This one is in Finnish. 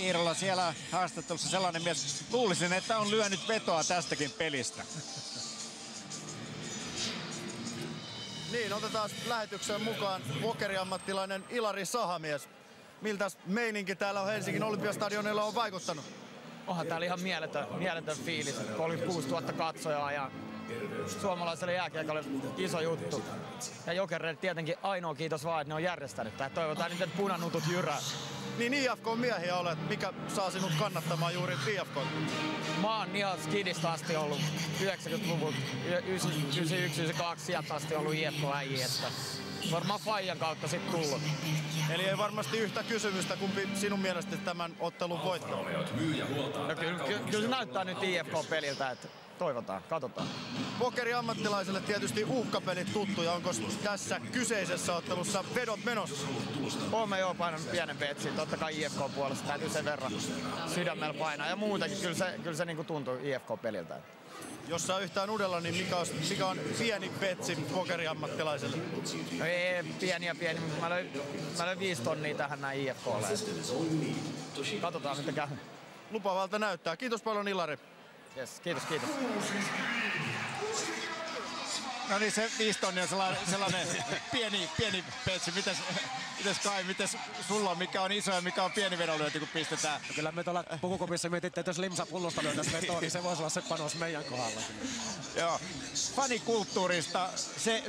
Iirola siellä haastattelussa sellainen mies. Luulisin, että on lyönyt vetoa tästäkin pelistä. Niin, otetaan lähetykseen mukaan pokeriammattilainen Ilari Sahamies. Miltäs meininki täällä on Helsingin Olympiastadionilla on vaikuttanut? Onhan täällä ihan mieletön fiilis. 36 000 katsojaa ja suomalaiselle jääkiekolle iso juttu. Ja Jokereille tietenkin ainoa kiitos vaan, että ne on järjestänyt tää. Toivotaan niiden punanutut jyrää. Niin IFK-miehiä olet. Mikä saa sinut kannattamaan juuri IFK? Mä oon ihan skidista asti ollut 90-luvulta, 91-92 sieltä asti ollut IFK-äijä. Varmaan Fajan kautta sit tullut. Eli ei varmasti yhtä kysymystä, kumpi sinun mielestä tämän ottelun voittaa? No kyllä se näyttää nyt IFK-peliltä, että toivotaan, katsotaan. Pokeriammattilaisille tietysti uhkapelit tuttuja. Onko tässä kyseisessä ottelussa vedot menossa? Oon joo painanut pienen betsin, totta kai IFK-puolesta täytyy sen verran sydämellä painaa. Ja muutenkin kyllä se niinku tuntuu IFK-peliltä. Jos saa yhtään udella, niin mikä on pieni betsi pokeriammattilaiselle? No ei pieni, mutta mä löin 5 tonnia tähän näin IFK:lle. Katsotaan mitä käy. Lupavalta näyttää. Kiitos paljon Ilari. Yes, kiitos. No niin, se 5 tonnia on sellainen pieni petsi. Mites Kai, mites sulla on, mikä on iso ja mikä on pieni vedonlyönti, kun pistetään? No kyllä me tuolla pukukopissa mietittiin, että jos limsapullosta lyötäisiin vetoa, niin se voisi olla se panos meidän kohdalla. Joo. Fanikulttuurista, se